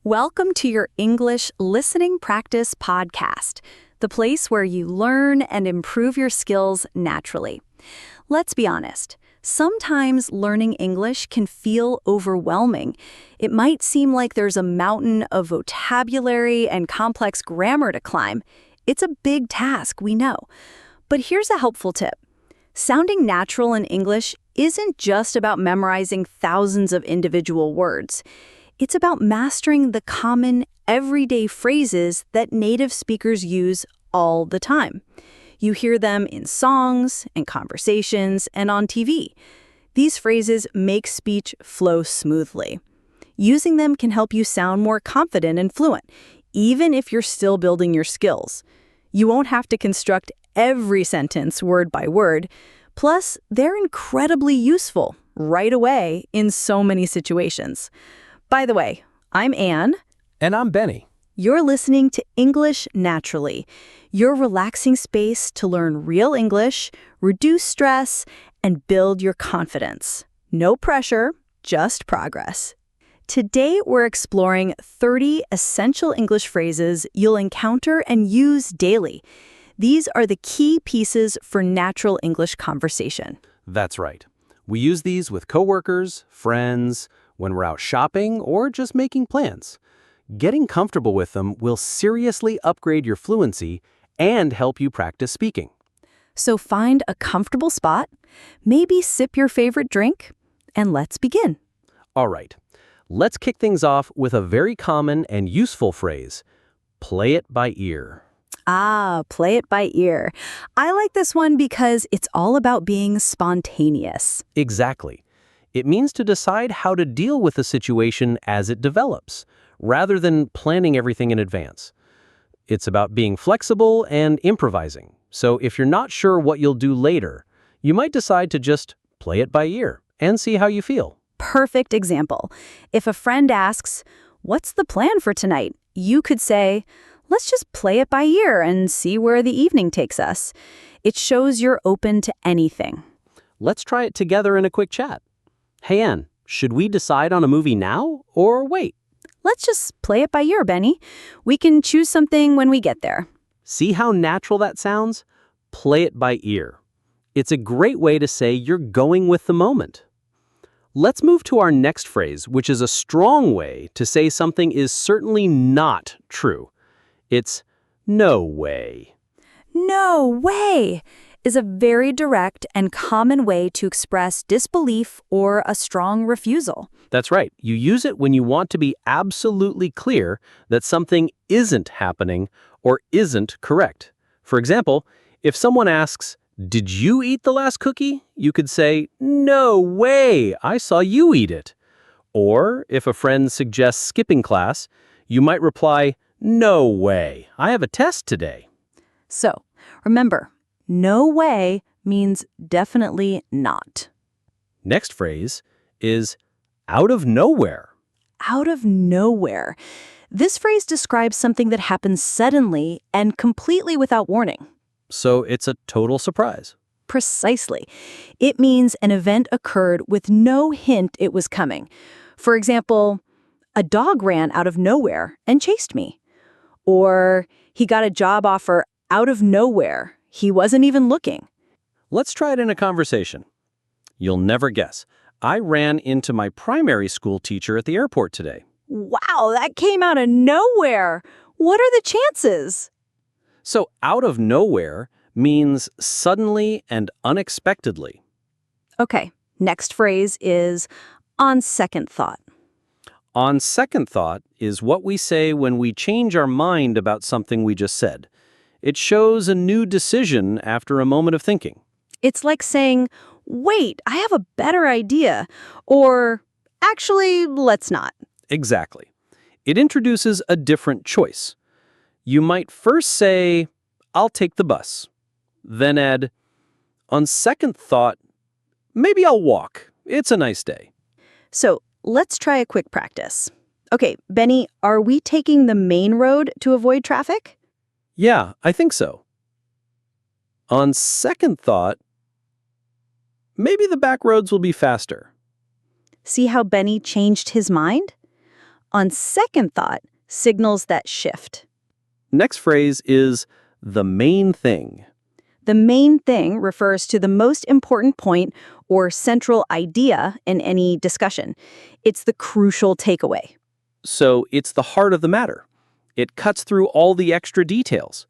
Welcome to your English Listening Practice podcast, the place where you learn and improve your skills naturally. Let's be honest, sometimes learning English can feel overwhelming. It might seem like there's a mountain of vocabulary and complex grammar to climb. It's a big task, we know. But here's a helpful tip. Sounding natural in English isn't just about memorizing thousands of individual words. It's about mastering the common, everyday phrases that native speakers use all the time. You hear them in songs, in conversations, and on TV. These phrases make speech flow smoothly. Using them can help you sound more confident and fluent, even if you're still building your skills. You won't have to construct every sentence word by word. Plus, they're incredibly useful right away in so many situations. By the way, I'm Anne. And I'm Benny. You're listening to English Naturally, your relaxing space to learn real English, reduce stress, and build your confidence. No pressure, just progress. Today, we're exploring 30 essential English phrases you'll encounter and use daily. These are the key pieces for natural English conversation. That's right. We use these with coworkers, friends, when we're out shopping, or just making plans. Getting comfortable with them will seriously upgrade your fluency and help you practice speaking. So find a comfortable spot, maybe sip your favorite drink, and let's begin. All right. Let's kick things off with a very common and useful phrase, play it by ear. Play it by ear. I like this one because it's all about being spontaneous. Exactly. It means to decide how to deal with a situation as it develops, rather than planning everything in advance. It's about being flexible and improvising. So if you're not sure what you'll do later, you might decide to just play it by ear and see how you feel. Perfect example. If a friend asks, "What's the plan for tonight?" you could say, "Let's just play it by ear and see where the evening takes us." It shows you're open to anything. Let's try it together in a quick chat. Hey, Ann, should we decide on a movie now or wait? Let's just play it by ear, Benny. We can choose something when we get there. See how natural that sounds? Play it by ear. It's a great way to say you're going with the moment. Let's move to our next phrase, which is a strong way to say something is certainly not true. It's no way. No way is a very direct and common way to express disbelief or a strong refusal. That's right. You use it when you want to be absolutely clear that something isn't happening or isn't correct. For example, if someone asks, "Did you eat the last cookie?" you could say, "No way, I saw you eat it." Or if a friend suggests skipping class, you might reply, "No way, I have a test today." So, remember, no way means definitely not. Next phrase is out of nowhere. Out of nowhere. This phrase describes something that happens suddenly and completely without warning. So it's a total surprise. Precisely. It means an event occurred with no hint it was coming. For example, a dog ran out of nowhere and chased me. Or he got a job offer out of nowhere. He wasn't even looking. Let's try it in a conversation. You'll never guess. I ran into my primary school teacher at the airport today. Wow, that came out of nowhere. What are the chances? So out of nowhere means suddenly and unexpectedly. Okay, next phrase is on second thought. On second thought is what we say when we change our mind about something we just said. It shows a new decision after a moment of thinking. It's like saying, "Wait, I have a better idea," or "Actually, let's not." Exactly. It introduces a different choice. You might first say, "I'll take the bus." Then add, "On second thought, maybe I'll walk. It's a nice day." So let's try a quick practice. Okay, Benny, are we taking the main road to avoid traffic? Yeah, I think so. On second thought, maybe the back roads will be faster. See how Benny changed his mind? On second thought signals that shift. Next phrase is the main thing. The main thing refers to the most important point or central idea in any discussion. It's the crucial takeaway. So it's the heart of the matter. It cuts through all the extra details.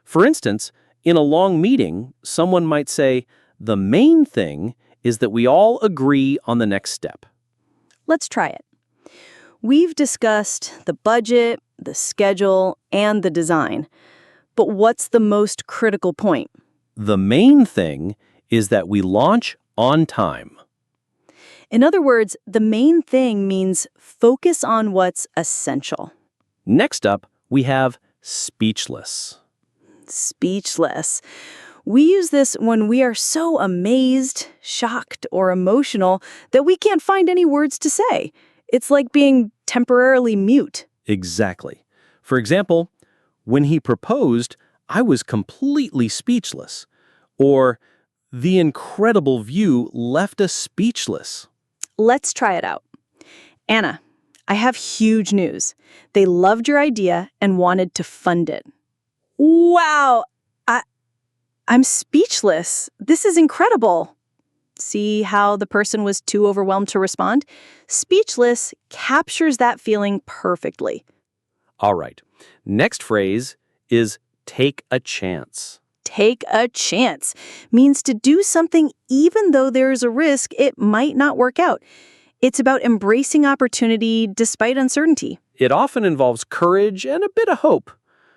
For instance, in a long meeting, someone might say, the main thing is that we all agree on the next step. Let's try it. We've discussed the budget, the schedule, and the design. But what's the most critical point? The main thing is that we launch on time. In other words, the main thing means focus on what's essential. Next up, we have speechless. Speechless. We use this when we are so amazed, shocked, or emotional that we can't find any words to say. It's like being temporarily mute. Exactly. For example, when he proposed, I was completely speechless. Or, the incredible view left us speechless. Let's try it out. Anna, I have huge news. They loved your idea and wanted to fund it. Wow! I'm speechless. This is incredible. See how the person was too overwhelmed to respond? Speechless captures that feeling perfectly. All right. Next phrase is take a chance. Take a chance means to do something even though there is a risk it might not work out. It's about embracing opportunity despite uncertainty. It often involves courage and a bit of hope.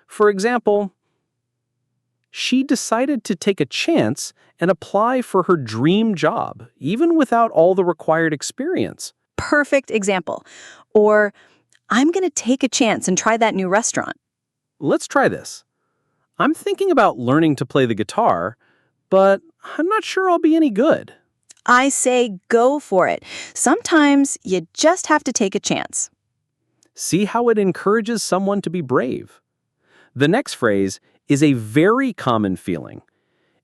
For example, she decided to take a chance and apply for her dream job, even without all the required experience. Perfect example. Or, I'm going to take a chance and try that new restaurant. Let's try this. I'm thinking about learning to play the guitar, but I'm not sure I'll be any good. I say go for it. Sometimes you just have to take a chance. See how it encourages someone to be brave. The next phrase is a very common feeling.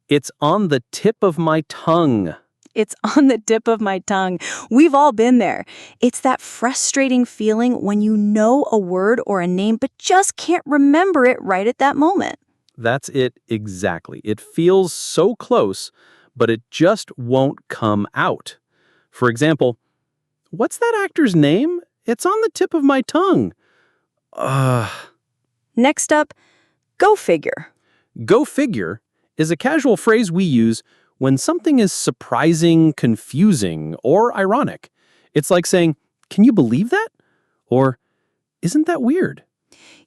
It's on the tip of my tongue. It's on the tip of my tongue. We've all been there. It's that frustrating feeling when you know a word or a name but just can't remember it right at that moment. That's it exactly. It feels so close, but it just won't come out. For example, what's that actor's name? It's on the tip of my tongue. Next up, go figure. Go figure is a casual phrase we use when something is surprising, confusing, or ironic. It's like saying, can you believe that? Or, isn't that weird?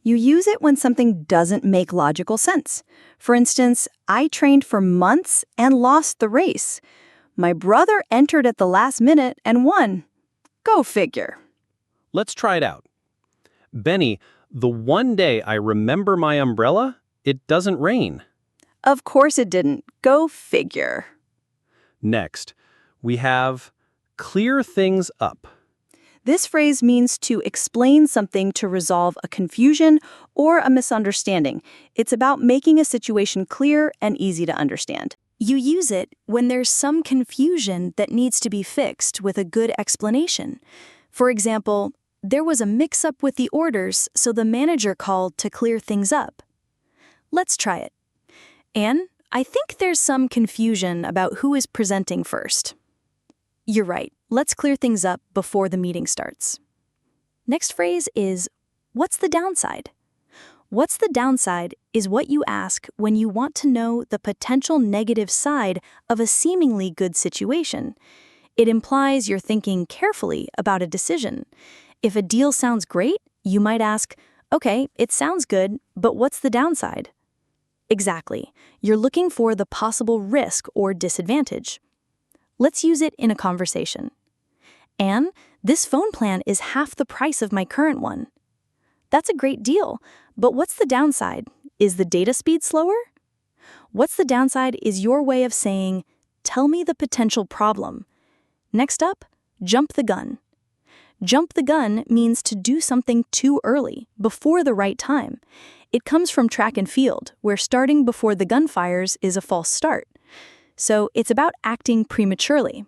You use it when something doesn't make logical sense. For instance, I trained for months and lost the race. My brother entered at the last minute and won. Go figure. Let's try it out. Benny, the one day I remember my umbrella, it doesn't rain. Of course it didn't. Go figure. Next, we have clear things up. This phrase means to explain something to resolve a confusion or a misunderstanding. It's about making a situation clear and easy to understand. You use it when there's some confusion that needs to be fixed with a good explanation. For example, there was a mix-up with the orders, so the manager called to clear things up. Let's try it. Anne, I think there's some confusion about who is presenting first. You're right. Let's clear things up before the meeting starts. Next phrase is, what's the downside? What's the downside is what you ask when you want to know the potential negative side of a seemingly good situation. It implies you're thinking carefully about a decision. If a deal sounds great, you might ask, okay, it sounds good, but what's the downside? Exactly. You're looking for the possible risk or disadvantage. Let's use it in a conversation. Anne, this phone plan is half the price of my current one. That's a great deal, but what's the downside? Is the data speed slower? What's the downside is your way of saying, tell me the potential problem. Next up, jump the gun. Jump the gun means to do something too early, before the right time. It comes from track and field, where starting before the gun fires is a false start. So it's about acting prematurely.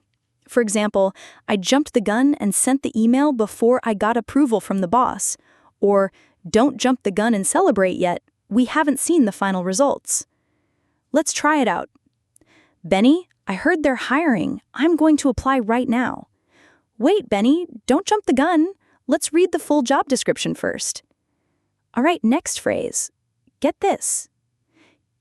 For example, I jumped the gun and sent the email before I got approval from the boss. Or, don't jump the gun and celebrate yet. We haven't seen the final results. Let's try it out. Benny, I heard they're hiring. I'm going to apply right now. Wait, Benny, don't jump the gun. Let's read the full job description first. All right, next phrase. Get this.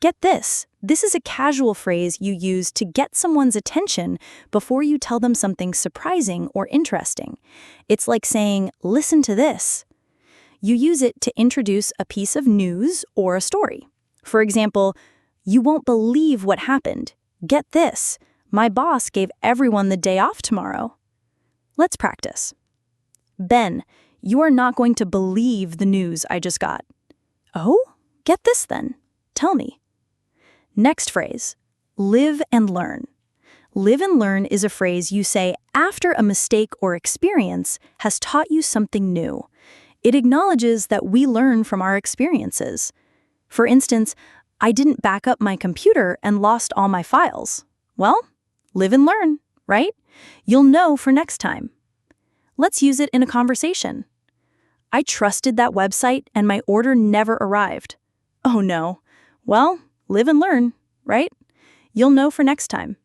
Get this. This is a casual phrase you use to get someone's attention before you tell them something surprising or interesting. It's like saying, listen to this. You use it to introduce a piece of news or a story. For example, you won't believe what happened. Get this. My boss gave everyone the day off tomorrow. Let's practice. Ben, you are not going to believe the news I just got. Oh, get this then. Tell me. Next phrase, live and learn. Live and learn is a phrase you say after a mistake or experience has taught you something new. It acknowledges that we learn from our experiences. For instance, I didn't back up my computer and lost all my files. Well, live and learn, right? You'll know for next time. Let's use it in a conversation. I trusted that website and my order never arrived. Oh no. Well, live and learn, right? You'll know for next time.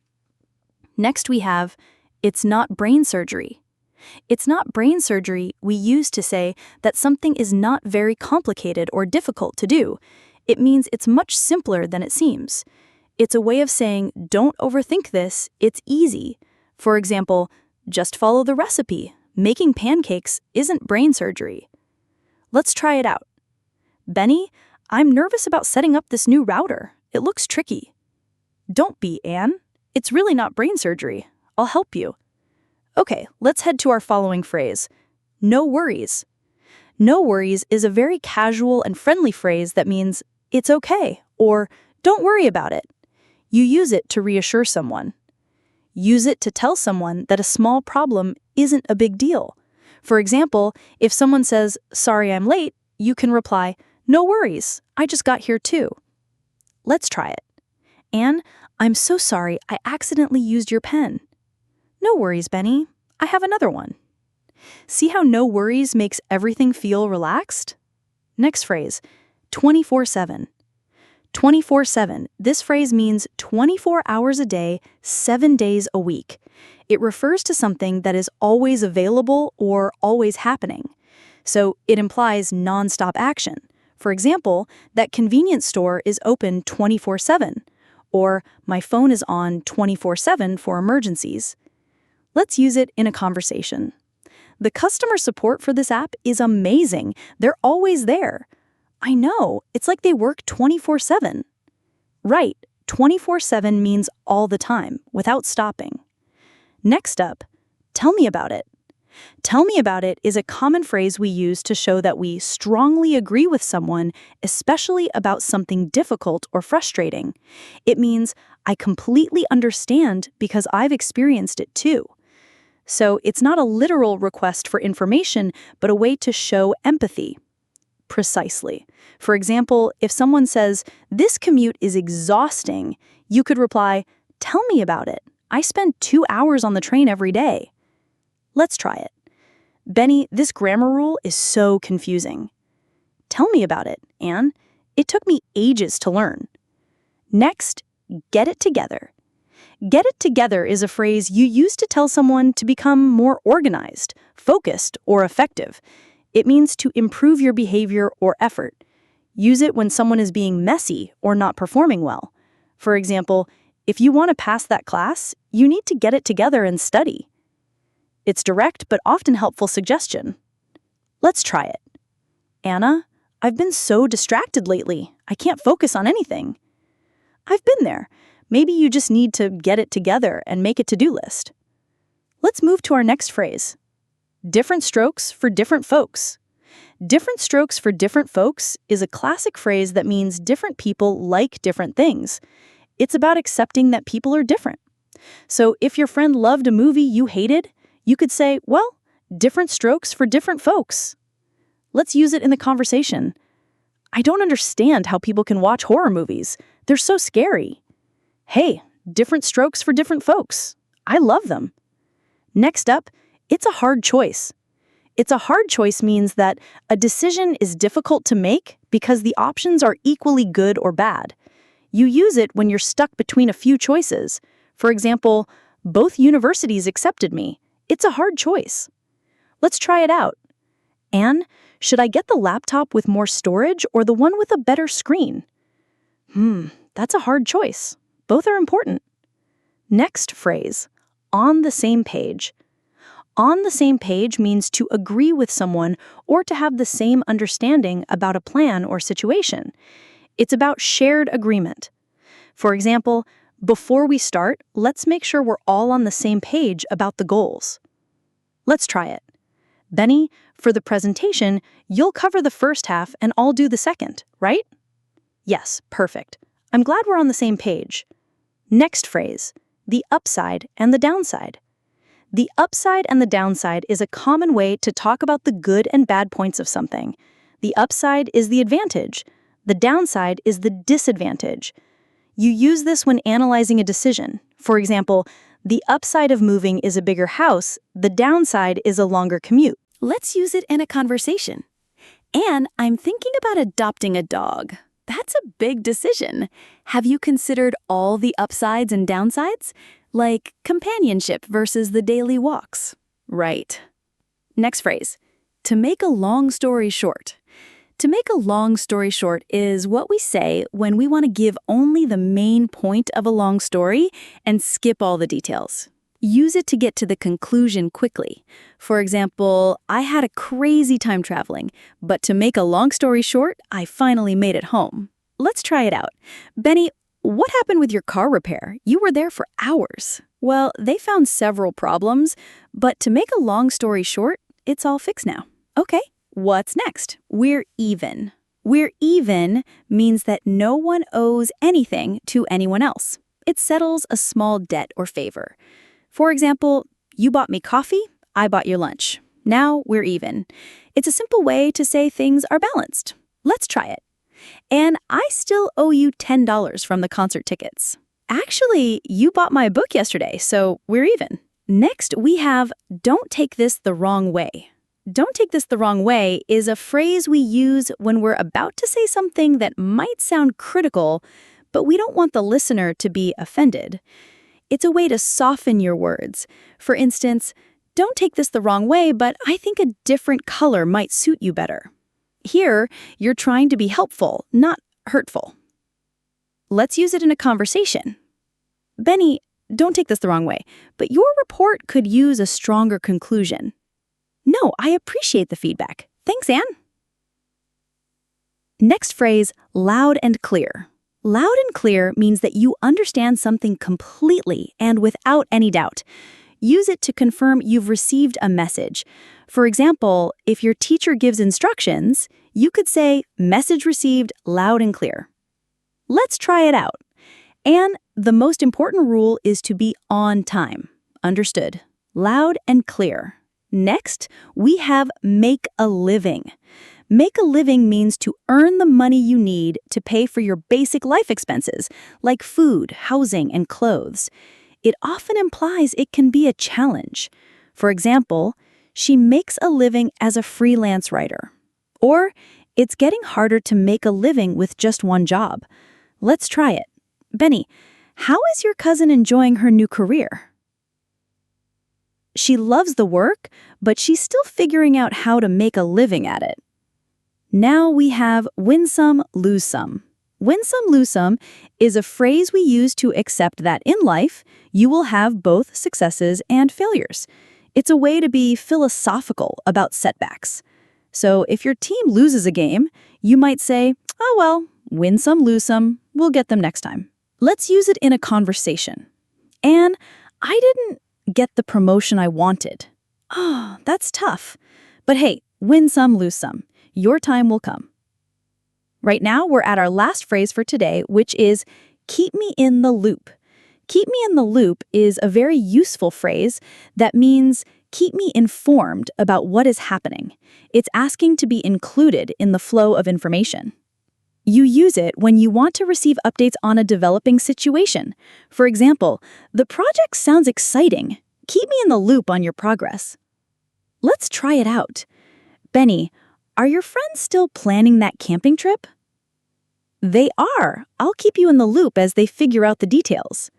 Next we have, it's not brain surgery. It's not brain surgery we use to say that something is not very complicated or difficult to do. It means it's much simpler than it seems. It's a way of saying, don't overthink this, it's easy. For example, just follow the recipe. Making pancakes isn't brain surgery. Let's try it out. Benny, I'm nervous about setting up this new router. It looks tricky. Don't be, Anne. It's really not brain surgery. I'll help you. Okay, let's head to our following phrase. No worries. No worries is a very casual and friendly phrase that means it's okay or don't worry about it. You use it to reassure someone. Use it to tell someone that a small problem isn't a big deal. For example, if someone says, sorry I'm late, you can reply, no worries, I just got here too. Let's try it. Anne, I'm so sorry I accidentally used your pen. No worries, Benny. I have another one. See how no worries makes everything feel relaxed? Next phrase, 24/7. 24/7. This phrase means 24 hours a day, 7 days a week. It refers to something that is always available or always happening. So it implies nonstop action. For example, that convenience store is open 24/7, or my phone is on 24/7 for emergencies. Let's use it in a conversation. The customer support for this app is amazing. They're always there. I know, it's like they work 24/7. Right, 24/7 means all the time, without stopping. Next up, tell me about it. Tell me about it is a common phrase we use to show that we strongly agree with someone, especially about something difficult or frustrating. It means I completely understand because I've experienced it too. So it's not a literal request for information, but a way to show empathy. Precisely. For example, if someone says, this commute is exhausting, you could reply, tell me about it. I spend 2 hours on the train every day. Let's try it. Benny, this grammar rule is so confusing. Tell me about it, Anne. It took me ages to learn. Next, get it together. Get it together is a phrase you use to tell someone to become more organized, focused, or effective. It means to improve your behavior or effort. Use it when someone is being messy or not performing well. For example, if you want to pass that class, you need to get it together and study. It's direct but often helpful suggestion. Let's try it. Anna, I've been so distracted lately. I can't focus on anything. I've been there. Maybe you just need to get it together and make a to-do list. Let's move to our next phrase. Different strokes for different folks. Different strokes for different folks is a classic phrase that means different people like different things. It's about accepting that people are different. So if your friend loved a movie you hated, you could say, well, different strokes for different folks. Let's use it in the conversation. I don't understand how people can watch horror movies. They're so scary. Hey, different strokes for different folks. I love them. Next up, it's a hard choice. It's a hard choice means that a decision is difficult to make because the options are equally good or bad. You use it when you're stuck between a few choices. For example, both universities accepted me. It's a hard choice. Let's try it out. Anne, should I get the laptop with more storage or the one with a better screen? That's a hard choice. Both are important. Next phrase, on the same page. On the same page means to agree with someone or to have the same understanding about a plan or situation. It's about shared agreement. For example, before we start, let's make sure we're all on the same page about the goals. Let's try it. Benny, for the presentation, you'll cover the first half and I'll do the second, right? Yes, perfect. I'm glad we're on the same page. Next phrase, the upside and the downside. The upside and the downside is a common way to talk about the good and bad points of something. The upside is the advantage. The downside is the disadvantage. You use this when analyzing a decision. For example, the upside of moving is a bigger house. The downside is a longer commute. Let's use it in a conversation. And I'm thinking about adopting a dog. That's a big decision. Have you considered all the upsides and downsides? Like companionship versus the daily walks. Right. Next phrase. To make a long story short. To make a long story short is what we say when we want to give only the main point of a long story and skip all the details. Use it to get to the conclusion quickly. For example, I had a crazy time traveling, but to make a long story short, I finally made it home. Let's try it out. Benny, what happened with your car repair? You were there for hours. Well, they found several problems, but to make a long story short, it's all fixed now. Okay, what's next? We're even. We're even means that no one owes anything to anyone else. It settles a small debt or favor. For example, you bought me coffee, I bought your lunch. Now we're even. It's a simple way to say things are balanced. Let's try it. And I still owe you $10 from the concert tickets. Actually, you bought my book yesterday, so we're even. Next, we have don't take this the wrong way. Don't take this the wrong way is a phrase we use when we're about to say something that might sound critical, but we don't want the listener to be offended. It's a way to soften your words. For instance, don't take this the wrong way, but I think a different color might suit you better. Here, you're trying to be helpful, not hurtful. Let's use it in a conversation. Benny, don't take this the wrong way, but your report could use a stronger conclusion. No, I appreciate the feedback. Thanks, Anne. Next phrase, loud and clear. Loud and clear means that you understand something completely and without any doubt. Use it to confirm you've received a message. For example, if your teacher gives instructions, you could say, message received loud and clear. Let's try it out. And the most important rule is to be on time. Understood. Loud and clear. Next, we have make a living. Make a living means to earn the money you need to pay for your basic life expenses, like food, housing, and clothes. It often implies it can be a challenge. For example, she makes a living as a freelance writer. Or, it's getting harder to make a living with just one job. Let's try it. Benny, how is your cousin enjoying her new career? She loves the work, but she's still figuring out how to make a living at it. Now we have win some, lose some. Win some, lose some is a phrase we use to accept that in life, you will have both successes and failures. It's a way to be philosophical about setbacks. So if your team loses a game, you might say, oh well, win some, lose some, we'll get them next time. Let's use it in a conversation. Anne, I didn't get the promotion I wanted. Oh, that's tough. But hey, win some, lose some. Your time will come. Right now, we're at our last phrase for today, which is keep me in the loop. Keep me in the loop is a very useful phrase that means keep me informed about what is happening. It's asking to be included in the flow of information. You use it when you want to receive updates on a developing situation. For example, the project sounds exciting. keep me in the loop on your progress. Let's try it out. Benny, are your friends still planning that camping trip? They are. I'll keep you in the loop as they figure out the details.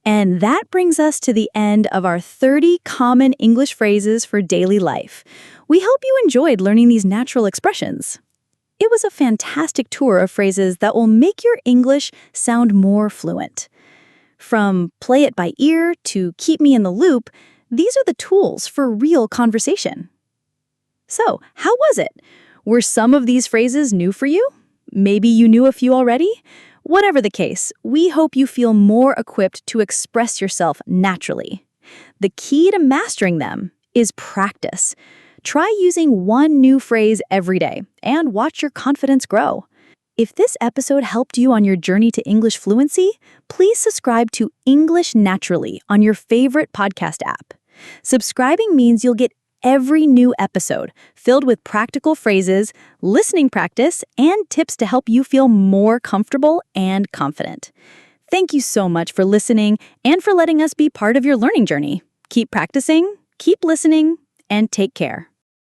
And that brings us to the end of our 30 common English phrases for daily life. We hope you enjoyed learning these natural expressions. It was a fantastic tour of phrases that will make your English sound more fluent. From play it by ear to keep me in the loop, these are the tools for real conversation. So, how was it? Were some of these phrases new for you? Maybe you knew a few already? Whatever the case, we hope you feel more equipped to express yourself naturally. The key to mastering them is practice. Try using one new phrase every day and watch your confidence grow. If this episode helped you on your journey to English fluency, please subscribe to English Naturally on your favorite podcast app. Subscribing means you'll get every new episode filled with practical phrases, listening practice, and tips to help you feel more comfortable and confident. Thank you so much for listening and for letting us be part of your learning journey. Keep practicing, keep listening, and take care.